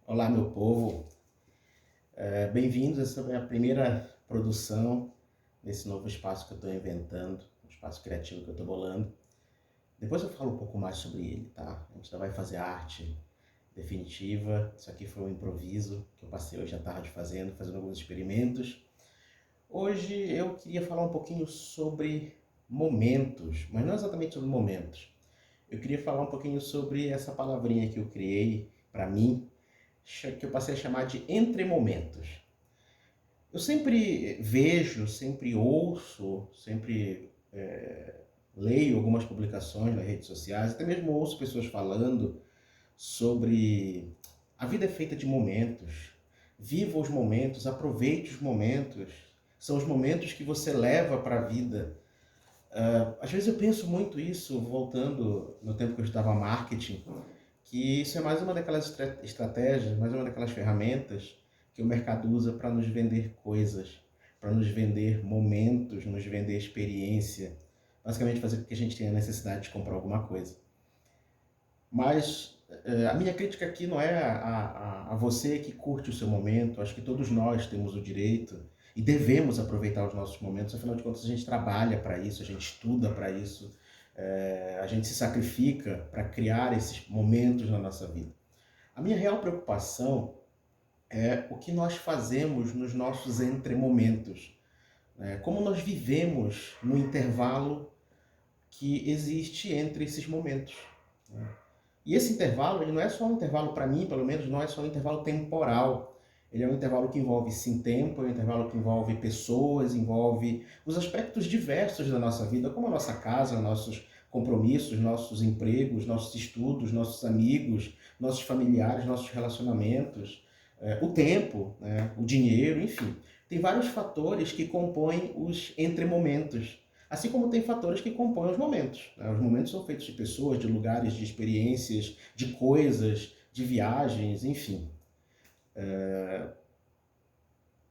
Olá, meu povo. Bem-vindos. Essa é a minha primeira produção nesse novo espaço que eu estou inventando, um espaço criativo que eu estou bolando. Depois eu falo um pouco mais sobre ele, tá? A gente ainda vai fazer a arte definitiva. Isso aqui foi um improviso que eu passei hoje à tarde fazendo alguns experimentos. Hoje eu queria falar um pouquinho sobre momentos, mas não exatamente sobre momentos. Eu queria falar um pouquinho sobre essa palavrinha que eu criei para mim, que eu passei a chamar de entre momentos. Eu sempre vejo, sempre ouço, sempre leio algumas publicações nas redes sociais, até mesmo ouço pessoas falando sobre a vida é feita de momentos. Viva os momentos, aproveite os momentos. São os momentos que você leva para a vida. Às vezes eu penso muito isso, voltando no tempo que eu estudava marketing, que isso é mais uma daquelas estratégias, mais uma daquelas ferramentas que o mercado usa para nos vender coisas, para nos vender momentos, nos vender experiência, basicamente fazer com que a gente tenha necessidade de comprar alguma coisa. Mas a minha crítica aqui não é a você que curte o seu momento. Acho que todos nós temos o direito e devemos aproveitar os nossos momentos. Afinal de contas, a gente trabalha para isso, a gente estuda para isso, a gente se sacrifica para criar esses momentos na nossa vida. A minha real preocupação é o que nós fazemos nos nossos entremomentos, né? Como nós vivemos no intervalo que existe entre esses momentos, né? E esse intervalo, ele não é só um intervalo, para mim, pelo menos, não é só um intervalo temporal. Ele é um intervalo que envolve, sim, tempo, é um intervalo que envolve pessoas, envolve os aspectos diversos da nossa vida, como a nossa casa, nossos compromissos, nossos empregos, nossos estudos, nossos amigos, nossos familiares, nossos relacionamentos, o tempo, né, o dinheiro, enfim. Tem vários fatores que compõem os entremomentos. Assim como tem fatores que compõem os momentos, né? Os momentos são feitos de pessoas, de lugares, de experiências, de coisas, de viagens, enfim.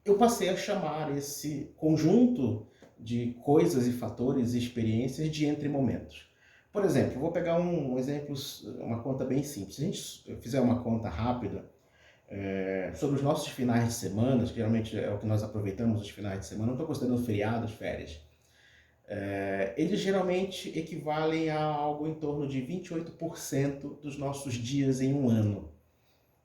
Eu passei a chamar esse conjunto de coisas e fatores e experiências de entre momentos. Por exemplo, eu vou pegar um exemplo, uma conta bem simples. Se a gente fizer uma conta rápida sobre os nossos finais de semana, que geralmente é o que nós aproveitamos os finais de semana, não estou considerando feriados, férias. Eles geralmente equivalem a algo em torno de 28% dos nossos dias em um ano,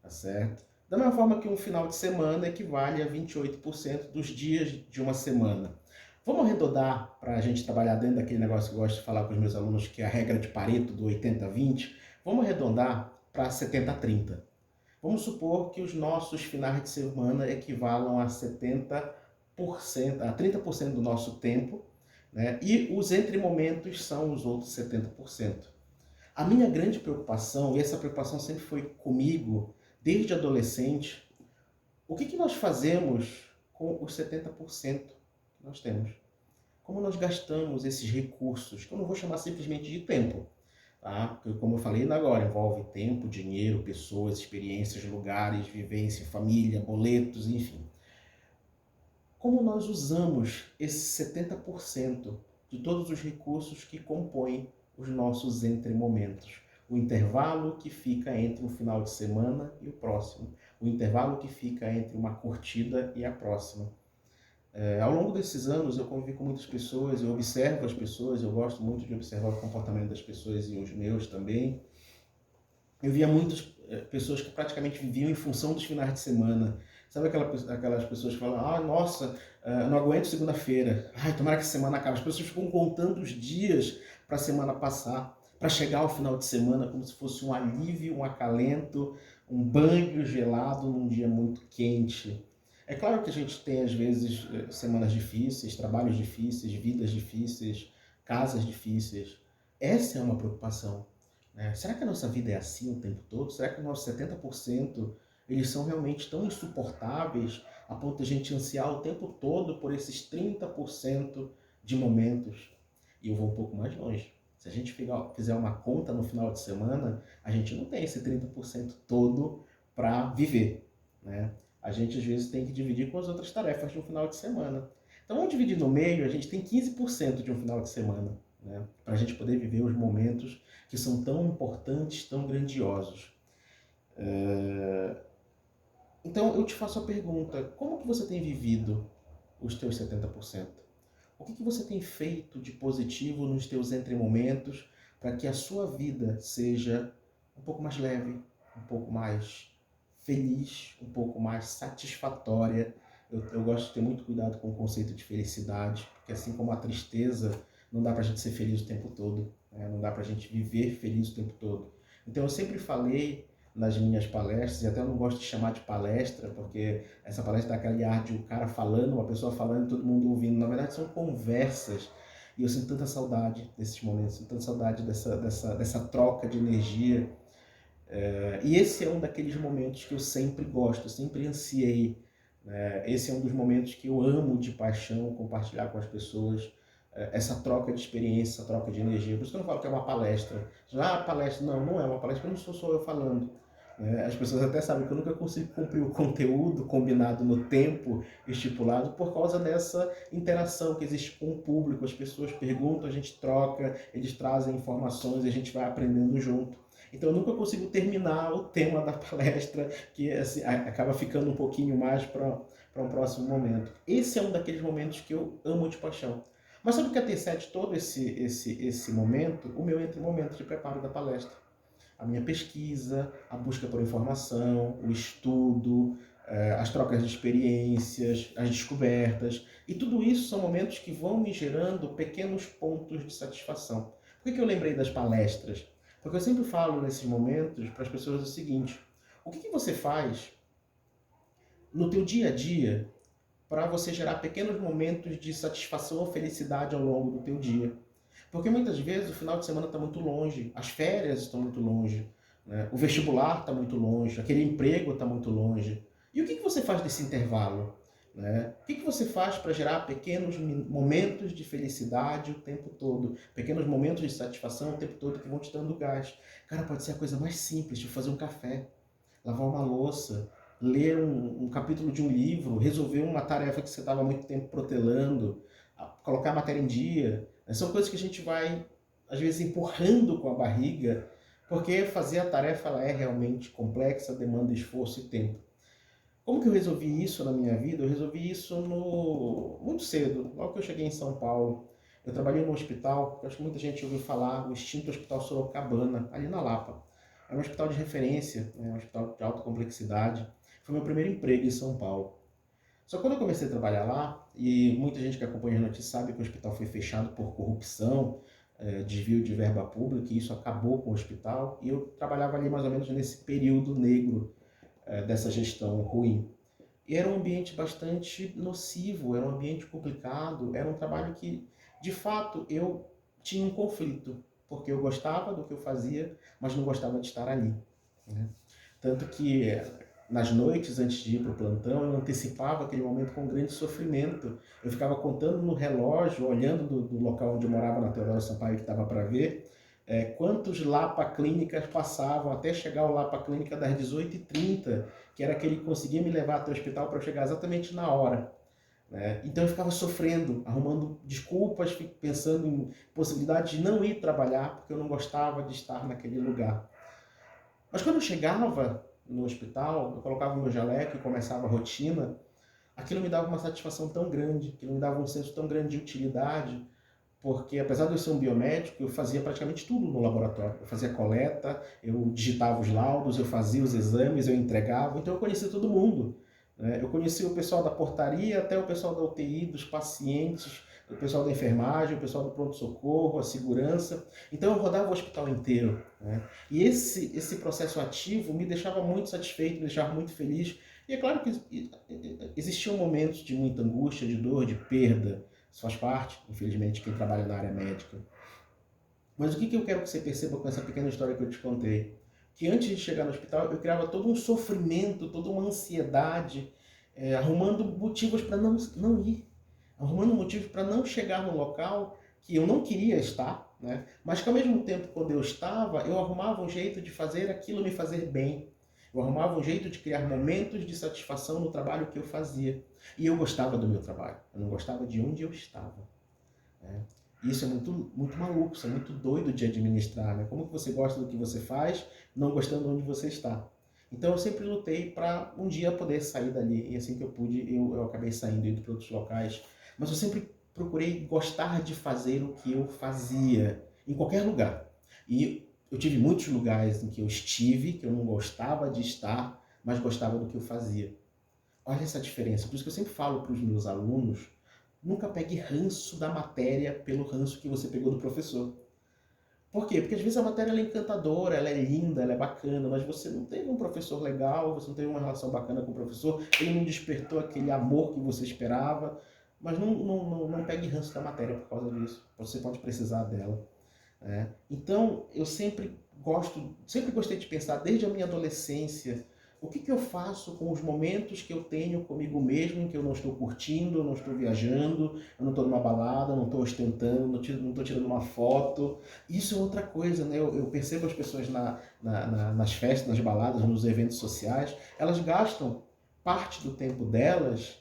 tá certo? Da mesma forma que um final de semana equivale a 28% dos dias de uma semana. Vamos arredondar para a gente trabalhar dentro daquele negócio que eu gosto de falar com os meus alunos, que é a regra de Pareto do 80-20. Vamos arredondar para 70-30. Vamos supor que os nossos finais de semana equivalam a 70%, a 30% do nosso tempo, né? E os entremomentos são os outros 70%. A minha grande preocupação, e essa preocupação sempre foi comigo desde adolescente, o que nós fazemos com os 70% que nós temos? Como nós gastamos esses recursos, que eu não vou chamar simplesmente de tempo, tá? Porque, como eu falei ainda agora, envolve tempo, dinheiro, pessoas, experiências, lugares, vivência, família, boletos, enfim. Como nós usamos esses 70% de todos os recursos que compõem os nossos entremomentos? O intervalo que fica entre um final de semana e o próximo. O intervalo que fica entre uma curtida e a próxima. Ao longo desses anos eu convivi com muitas pessoas, eu observo as pessoas, eu gosto muito de observar o comportamento das pessoas e os meus também. Eu via muitas pessoas que praticamente viviam em função dos finais de semana. Sabe aquelas pessoas que falam, nossa, não aguento segunda-feira, ai, tomara que a semana acabe. As pessoas ficam contando os dias para a semana passar, para chegar ao final de semana como se fosse um alívio, um acalento, um banho gelado num dia muito quente. É claro que a gente tem, às vezes, semanas difíceis, trabalhos difíceis, vidas difíceis, casas difíceis. Essa é uma preocupação, né? Será que a nossa vida é assim o tempo todo? Será que os nossos 70% eles são realmente tão insuportáveis a ponto de a gente ansiar o tempo todo por esses 30% de momentos? E eu vou um pouco mais longe. Se a gente fizer uma conta no final de semana, a gente não tem esse 30% todo para viver, né? A gente às vezes tem que dividir com as outras tarefas de um final de semana. Então vamos dividir no meio, a gente tem 15% de um final de semana, né? Para a gente poder viver os momentos que são tão importantes, tão grandiosos. Então eu te faço a pergunta, como que você tem vivido os teus 70%? O que que você tem feito de positivo nos teus entremomentos para que a sua vida seja um pouco mais leve, um pouco mais feliz, um pouco mais satisfatória? Eu gosto de ter muito cuidado com o conceito de felicidade, porque assim como a tristeza, não dá para a gente ser feliz o tempo todo, né? Não dá para a gente viver feliz o tempo todo. Então eu sempre falei nas minhas palestras, e até eu não gosto de chamar de palestra, porque essa palestra dá aquele ar de um cara falando, uma pessoa falando e todo mundo ouvindo. Na verdade são conversas, e eu sinto tanta saudade desses momentos, sinto tanta saudade dessa troca de energia. E esse é um daqueles momentos que eu sempre gosto, eu sempre ansiei. Esse é um dos momentos que eu amo de paixão compartilhar com as pessoas, essa troca de experiência, essa troca de energia. Por isso que eu não falo que é uma palestra. Palestra, não, não é uma palestra, porque não sou só eu falando. As pessoas até sabem que eu nunca consigo cumprir o conteúdo combinado no tempo estipulado por causa dessa interação que existe com o público. As pessoas perguntam, a gente troca, eles trazem informações e a gente vai aprendendo junto. Então eu nunca consigo terminar o tema da palestra, que assim, acaba ficando um pouquinho mais para um próximo momento. Esse é um daqueles momentos que eu amo de paixão. Mas sabe o que antecede todo esse momento? O meu momento de preparo da palestra. A minha pesquisa, a busca por informação, o estudo, as trocas de experiências, as descobertas. E tudo isso são momentos que vão me gerando pequenos pontos de satisfação. Por que eu lembrei das palestras? Porque eu sempre falo nesses momentos para as pessoas o seguinte: o que você faz no teu dia a dia para você gerar pequenos momentos de satisfação ou felicidade ao longo do teu dia? Porque muitas vezes o final de semana está muito longe, as férias estão muito longe, né? O vestibular está muito longe, aquele emprego está muito longe. E o que você faz nesse intervalo? Né? O que você faz para gerar pequenos momentos de felicidade o tempo todo? Pequenos momentos de satisfação o tempo todo que vão te dando gás. Cara, pode ser a coisa mais simples, de fazer um café, lavar uma louça, ler um capítulo de um livro, resolver uma tarefa que você estava há muito tempo protelando, colocar a matéria em dia. São coisas que a gente vai, às vezes, empurrando com a barriga, porque fazer a tarefa ela é realmente complexa, demanda esforço e tempo. Como que eu resolvi isso na minha vida? Eu resolvi isso muito cedo, logo que eu cheguei em São Paulo. Eu trabalhei no hospital, que eu acho que muita gente ouviu falar, o extinto Hospital Sorocabana, ali na Lapa. É um hospital de referência, um hospital de alta complexidade. Foi meu primeiro emprego em São Paulo. Só que quando eu comecei a trabalhar lá, e muita gente que acompanha a notícia sabe que o hospital foi fechado por corrupção, desvio de verba pública, e isso acabou com o hospital, e eu trabalhava ali mais ou menos nesse período negro dessa gestão ruim. E era um ambiente bastante nocivo, era um ambiente complicado, era um trabalho que, de fato, eu tinha um conflito, porque eu gostava do que eu fazia, mas não gostava de estar ali, né? Tanto que nas noites antes de ir para o plantão, eu antecipava aquele momento com grande sofrimento. Eu ficava contando no relógio, olhando do local onde eu morava, na Teodoro Sampaio, que estava para ver, quantos Lapa Clínicas passavam até chegar ao Lapa Clínica das 18h30, que era aquele que conseguia me levar até o hospital para eu chegar exatamente na hora. Né? Então eu ficava sofrendo, arrumando desculpas, pensando em possibilidade de não ir trabalhar, porque eu não gostava de estar naquele lugar. Mas quando eu chegava no hospital, eu colocava o meu jaleco e começava a rotina, aquilo me dava uma satisfação tão grande, aquilo me dava um senso tão grande de utilidade, porque apesar de eu ser um biomédico, eu fazia praticamente tudo no laboratório. Eu fazia coleta, eu digitava os laudos, eu fazia os exames, eu entregava, então eu conhecia todo mundo. Eu conhecia o pessoal da portaria até o pessoal da UTI, dos pacientes, o pessoal da enfermagem, o pessoal do pronto-socorro, a segurança. Então eu rodava o hospital inteiro. E esse processo ativo me deixava muito satisfeito, me deixava muito feliz. E é claro que existiam momentos de muita angústia, de dor, de perda. Isso faz parte, infelizmente, de quem trabalha na área médica. Mas o que eu quero que você perceba com essa pequena história que eu te contei? Que antes de chegar no hospital, eu criava todo um sofrimento, toda uma ansiedade, arrumando motivos para não ir, arrumando motivos para não chegar no local que eu não queria estar, né? Mas que ao mesmo tempo, quando eu estava, eu arrumava um jeito de fazer aquilo me fazer bem. Eu arrumava um jeito de criar momentos de satisfação no trabalho que eu fazia. E eu gostava do meu trabalho, eu não gostava de onde eu estava. Né? Isso é muito maluco, isso é muito doido de administrar. Né? Como que você gosta do que você faz, não gostando de onde você está? Então eu sempre lutei para um dia poder sair dali, e assim que eu pude, eu acabei saindo, indo para outros locais. Mas eu sempre procurei gostar de fazer o que eu fazia, em qualquer lugar. E eu tive muitos lugares em que eu estive, que eu não gostava de estar, mas gostava do que eu fazia. Olha essa diferença. Por isso que eu sempre falo para os meus alunos, nunca pegue ranço da matéria pelo ranço que você pegou do professor. Por quê? Porque às vezes a matéria ela é encantadora, ela é linda, ela é bacana, mas você não teve um professor legal, você não teve uma relação bacana com o professor, ele não despertou aquele amor que você esperava, mas não pegue ranço da matéria por causa disso. Você pode precisar dela. Né? Então, eu sempre gostei de pensar, desde a minha adolescência, o que eu faço com os momentos que eu tenho comigo mesmo, em que eu não estou curtindo, eu não estou viajando, eu não estou numa balada, não estou ostentando, não estou tirando uma foto. Isso é outra coisa, né? Eu percebo as pessoas nas festas, nas baladas, nos eventos sociais, elas gastam parte do tempo delas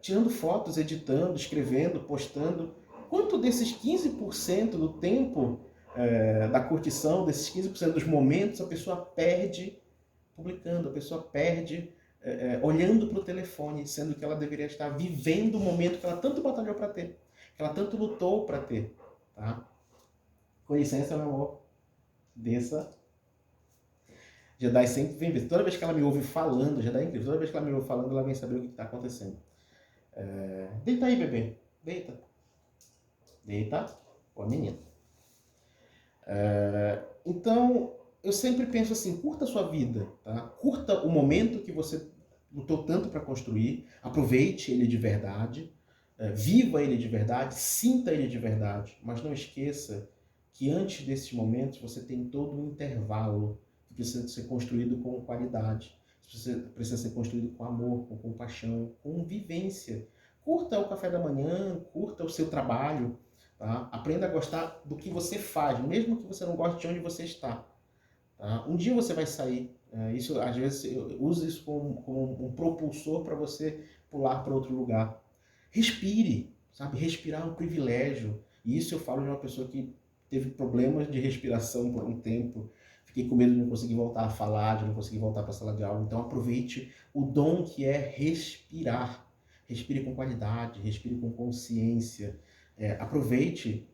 tirando fotos, editando, escrevendo, postando. Quanto desses 15% do tempo da curtição, desses 15% dos momentos, a pessoa perde publicando, a pessoa perde olhando para o telefone, sendo que ela deveria estar vivendo o momento que ela tanto batalhou para ter, que ela tanto lutou para ter. Tá? Com licença, meu amor. Desça. Jedi sempre vem ver. Toda vez que ela me ouve falando, Jedi é incrível, toda vez que ela me ouve falando, ela vem saber o que está acontecendo. Deita aí, bebê. Deita. Deita. Boa menina. Então, eu sempre penso assim, curta a sua vida, tá? Curta o momento que você lutou tanto para construir, aproveite ele de verdade, viva ele de verdade, sinta ele de verdade, mas não esqueça que antes desses momentos você tem todo um intervalo que precisa ser construído com qualidade, precisa ser construído com amor, com compaixão, com vivência. Curta o café da manhã, curta o seu trabalho, tá? Aprenda a gostar do que você faz, mesmo que você não goste de onde você está. Tá? Um dia você vai sair. Isso, às vezes, eu uso isso como um propulsor para você pular para outro lugar. Respire, sabe? Respirar é um privilégio. E isso eu falo de uma pessoa que teve problemas de respiração por um tempo. Fiquei com medo de não conseguir voltar a falar, de não conseguir voltar para a sala de aula. Então aproveite o dom que é respirar. Respire com qualidade, respire com consciência. Aproveite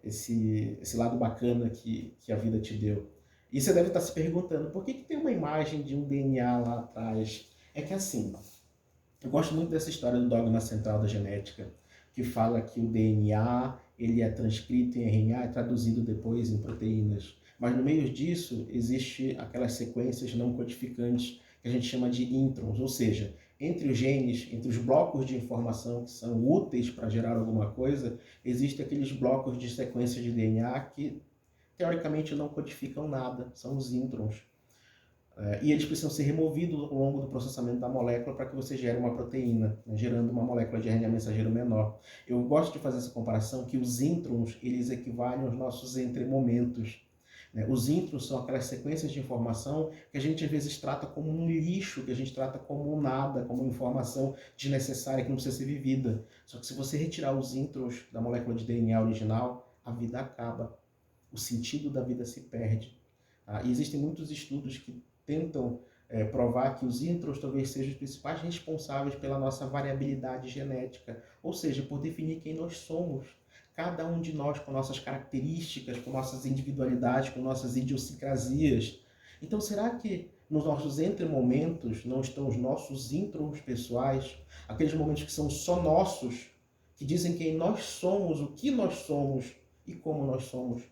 esse lado bacana que a vida te deu. E você deve estar se perguntando, por que tem uma imagem de um DNA lá atrás? É que assim, eu gosto muito dessa história do dogma central da genética, que fala que o DNA ele é transcrito em RNA e traduzido depois em proteínas. Mas no meio disso, existe aquelas sequências não codificantes que a gente chama de introns, ou seja, entre os genes, entre os blocos de informação que são úteis para gerar alguma coisa, existem aqueles blocos de sequências de DNA que teoricamente não codificam nada, são os introns. E eles precisam ser removidos ao longo do processamento da molécula para que você gere uma proteína, né, gerando uma molécula de RNA mensageiro menor. Eu gosto de fazer essa comparação que os introns, eles equivalem aos nossos entremomentos. Né? Os introns são aquelas sequências de informação que a gente às vezes trata como um lixo, que a gente trata como um nada, como informação desnecessária que não precisa ser vivida. Só que se você retirar os introns da molécula de DNA original, a vida acaba. O sentido da vida se perde. Tá? E existem muitos estudos que tentam provar que os introns talvez sejam os principais responsáveis pela nossa variabilidade genética, ou seja, por definir quem nós somos. Cada um de nós com nossas características, com nossas individualidades, com nossas idiosincrasias. Então, será que nos nossos entremomentos não estão os nossos introns pessoais, aqueles momentos que são só nossos, que dizem quem nós somos, o que nós somos e como nós somos?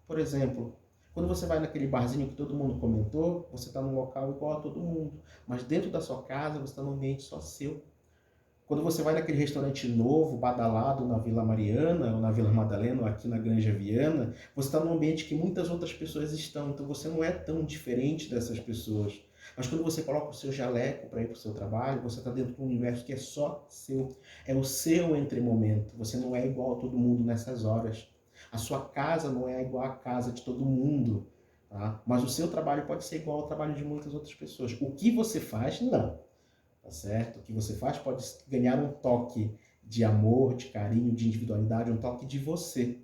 Por exemplo, quando você vai naquele barzinho que todo mundo comentou, você está num local igual a todo mundo, mas dentro da sua casa você está num ambiente só seu. Quando você vai naquele restaurante novo, badalado na Vila Mariana, ou na Vila Madalena, ou aqui na Granja Viana, você está num ambiente que muitas outras pessoas estão, então você não é tão diferente dessas pessoas. Mas quando você coloca o seu jaleco para ir para o seu trabalho, você está dentro de um universo que é só seu. É o seu entremomento. Você não é igual a todo mundo nessas horas. A sua casa não é igual à casa de todo mundo. Tá? Mas o seu trabalho pode ser igual ao trabalho de muitas outras pessoas. O que você faz, não. Tá certo? O que você faz pode ganhar um toque de amor, de carinho, de individualidade, um toque de você.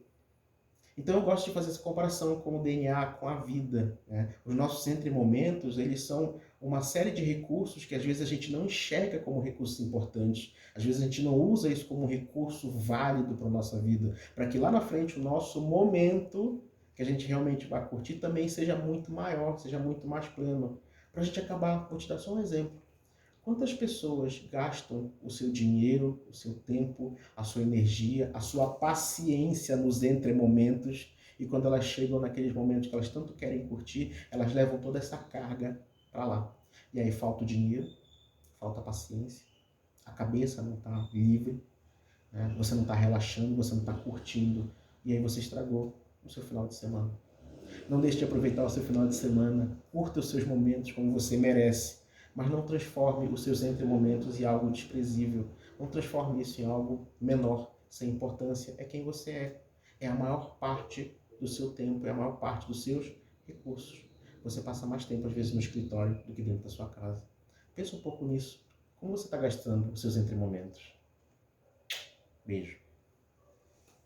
Então eu gosto de fazer essa comparação com o DNA, com a vida, né? Os nossos entre-momentos, eles são uma série de recursos que às vezes a gente não enxerga como recursos importantes, às vezes a gente não usa isso como um recurso válido para a nossa vida, para que lá na frente o nosso momento que a gente realmente vai curtir também seja muito maior, seja muito mais pleno. Para a gente acabar, vou te dar só um exemplo. Quantas pessoas gastam o seu dinheiro, o seu tempo, a sua energia, a sua paciência nos entremomentos e quando elas chegam naqueles momentos que elas tanto querem curtir, elas levam toda essa carga para lá. E aí falta o dinheiro, falta a paciência, a cabeça não está livre, né? Você não está relaxando, você não está curtindo e aí você estragou o seu final de semana. Não deixe de aproveitar o seu final de semana, curta os seus momentos como você merece, mas não transforme os seus entremomentos em algo desprezível. Não transforme isso em algo menor, sem importância. É quem você é. É a maior parte do seu tempo, é a maior parte dos seus recursos. Você passa mais tempo, às vezes, no escritório do que dentro da sua casa. Pensa um pouco nisso. Como você está gastando os seus entremomentos? Beijo.